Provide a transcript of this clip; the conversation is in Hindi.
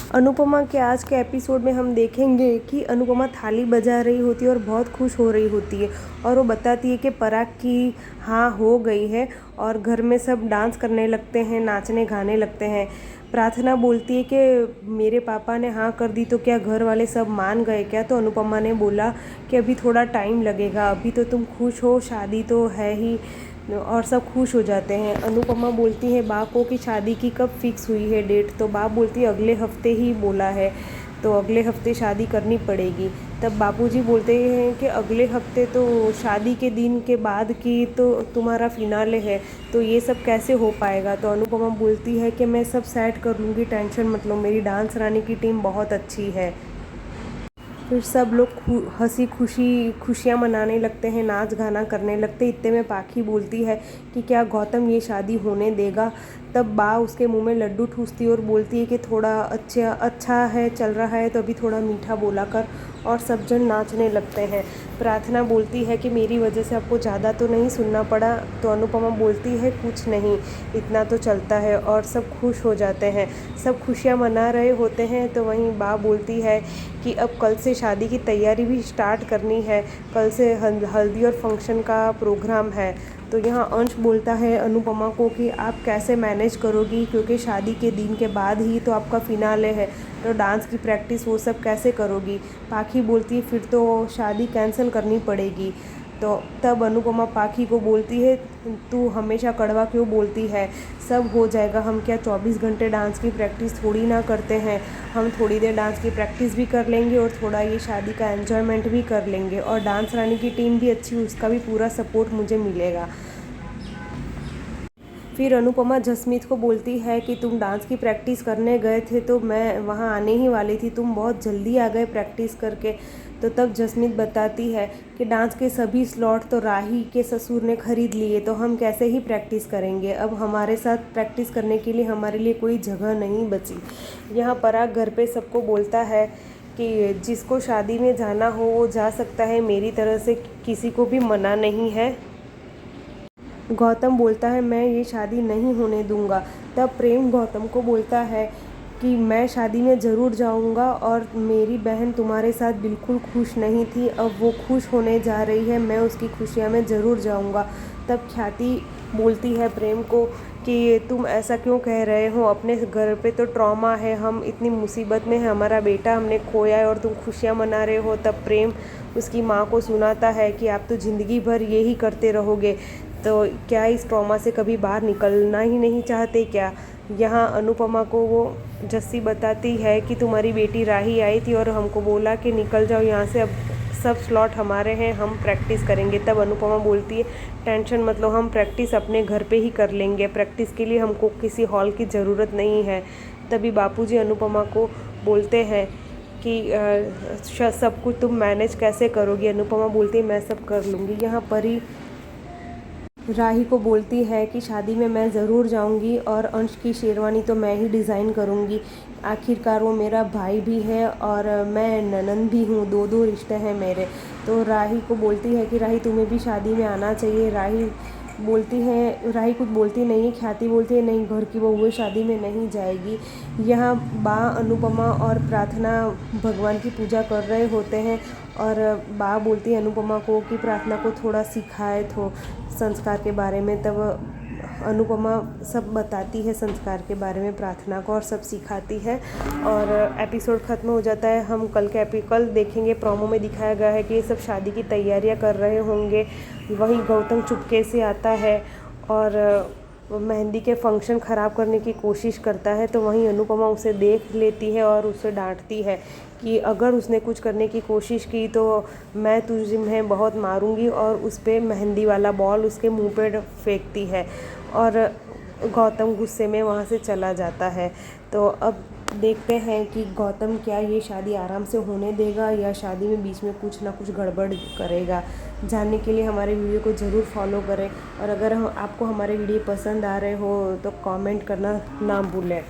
अनुपमा के आज के एपिसोड में हम देखेंगे कि अनुपमा थाली बजा रही होती है और बहुत खुश हो रही होती है और वो बताती है कि पराग की हाँ हो गई है और घर में सब डांस करने लगते हैं, नाचने गाने लगते हैं। प्रार्थना बोलती है कि मेरे पापा ने हाँ कर दी तो क्या घर वाले सब मान गए क्या? तो अनुपमा ने बोला कि अभी थोड़ा टाइम लगेगा, अभी तो तुम खुश हो, शादी तो है ही और सब खुश हो जाते हैं। अनुपमा बोलती है बा को कि शादी की कब फिक्स हुई है डेट? तो बा बोलती है अगले हफ्ते ही बोला है, तो अगले हफ्ते शादी करनी पड़ेगी। तब बापूजी बोलते हैं कि अगले हफ्ते तो शादी के दिन के बाद की तो तुम्हारा फिनाले है, तो ये सब कैसे हो पाएगा? तो अनुपमा बोलती है कि मैं सब सेट कर लूँगी, टेंशन मत लो, मेरी डांस रानी की टीम बहुत अच्छी है। फिर सब लोग हंसी खुशियाँ मनाने लगते हैं, नाच गाना करने लगते। इतने में पाखी बोलती है कि क्या गौतम ये शादी होने देगा? तब बा उसके मुंह में लड्डू ठूसती है और बोलती है कि थोड़ा अच्छा है, चल रहा है तो अभी थोड़ा मीठा बोला कर। और सब जन नाचने लगते हैं। प्रार्थना बोलती है कि मेरी वजह से आपको ज़्यादा तो नहीं सुनना पड़ा? तो अनुपमा बोलती है कुछ नहीं, इतना तो चलता है। और सब खुश हो जाते हैं, सब खुशियाँ मना रहे होते हैं। तो वहीं बा बोलती है कि अब कल से शादी की तैयारी भी स्टार्ट करनी है, कल से हल्दी और फंक्शन का प्रोग्राम है। तो यहाँ अंश बोलता है अनुपमा को कि आप कैसे मैनेज करोगी, क्योंकि शादी के दिन के बाद ही तो आपका फिनाले है, तो डांस की प्रैक्टिस वो सब कैसे करोगी? पाखी बोलती है फिर तो शादी कैंसिल करनी पड़ेगी। तो तब अनुपमा पाखी को बोलती है तू हमेशा कड़वा क्यों बोलती है, सब हो जाएगा। हम क्या 24 घंटे डांस की प्रैक्टिस थोड़ी ना करते हैं, हम थोड़ी देर डांस की प्रैक्टिस भी कर लेंगे और थोड़ा ये शादी का एन्जॉयमेंट भी कर लेंगे। और डांस रानी की टीम भी अच्छी, उसका भी पूरा सपोर्ट मुझे मिलेगा। फिर अनुपमा जसमीत को बोलती है कि तुम डांस की प्रैक्टिस करने गए थे तो मैं वहाँ आने ही वाली थी, तुम बहुत जल्दी आ गए प्रैक्टिस करके। तो तब जसमीत बताती है कि डांस के सभी स्लॉट तो राही के ससुर ने खरीद लिए, तो हम कैसे ही प्रैक्टिस करेंगे, अब हमारे साथ प्रैक्टिस करने के लिए हमारे लिए कोई जगह नहीं बची। यहाँ पराग घर पे सबको बोलता है कि जिसको शादी में जाना हो वो जा सकता है, मेरी तरफ से किसी को भी मना नहीं है। गौतम बोलता है मैं ये शादी नहीं होने दूंगा। तब प्रेम गौतम को बोलता है कि मैं शादी में ज़रूर जाऊंगा और मेरी बहन तुम्हारे साथ बिल्कुल खुश नहीं थी, अब वो खुश होने जा रही है, मैं उसकी खुशियाँ में ज़रूर जाऊंगा। तब ख्याति बोलती है प्रेम को कि तुम ऐसा क्यों कह रहे हो, अपने घर पे तो ट्रॉमा है, हम इतनी मुसीबत में है, हमारा बेटा हमने खोया है और तुम खुशियाँ मना रहे हो। तब प्रेम उसकी माँ को सुनाता है कि आप तो ज़िंदगी भर यही करते रहोगे, तो क्या इस ट्रॉमा से कभी बाहर निकलना ही नहीं चाहते क्या? यहाँ अनुपमा को वो जस्सी बताती है कि तुम्हारी बेटी राही आई थी और हमको बोला कि निकल जाओ यहाँ से, अब सब स्लॉट हमारे हैं, हम प्रैक्टिस करेंगे। तब अनुपमा बोलती है टेंशन मत लो, हम प्रैक्टिस अपने घर पे ही कर लेंगे, प्रैक्टिस के लिए हमको किसी हॉल की ज़रूरत नहीं है। तभी बापूजी अनुपमा को बोलते हैं कि सब कुछ तुम मैनेज कैसे करोगी? अनुपमा बोलती है मैं सब कर लूँगी। यहाँ परी राही को बोलती है कि शादी में मैं ज़रूर जाऊंगी और अंश की शेरवानी तो मैं ही डिज़ाइन करूंगी, आखिरकार वो मेरा भाई भी है और मैं ननंद भी हूँ, दो दो रिश्ते हैं मेरे। तो राही को बोलती है कि राही तुम्हें भी शादी में आना चाहिए। राही कुछ बोलती नहीं है, ख्याति बोलती है नहीं, घर की बहू शादी में नहीं जाएगी। यहाँ बा अनुपमा और प्रार्थना भगवान की पूजा कर रहे होते हैं और बा बोलती है अनुपमा को कि प्रार्थना को थोड़ा सिखाए तो संस्कार के बारे में। तब अनुपमा सब बताती है संस्कार के बारे में प्रार्थना को और सब सिखाती है और एपिसोड ख़त्म हो जाता है। हम कल देखेंगे, प्रोमो में दिखाया गया है कि ये सब शादी की तैयारियां कर रहे होंगे। वहीं गौतम चुपके से आता है और मेहंदी के फंक्शन ख़राब करने की कोशिश करता है। तो वहीं अनुपमा उसे देख लेती है और उसे डांटती है कि अगर उसने कुछ करने की कोशिश की तो मैं तुझे बहुत मारूंगी, और उस पर मेहंदी वाला बॉल उसके मुंह पे फेंकती है और गौतम गुस्से में वहाँ से चला जाता है। तो अब देखते हैं कि गौतम क्या ये शादी आराम से होने देगा या शादी में बीच में कुछ ना कुछ गड़बड़ करेगा। जानने के लिए हमारे वीडियो को ज़रूर फॉलो करें और अगर आपको हमारे वीडियो पसंद आ रहे हो तो कमेंट करना ना भूलें।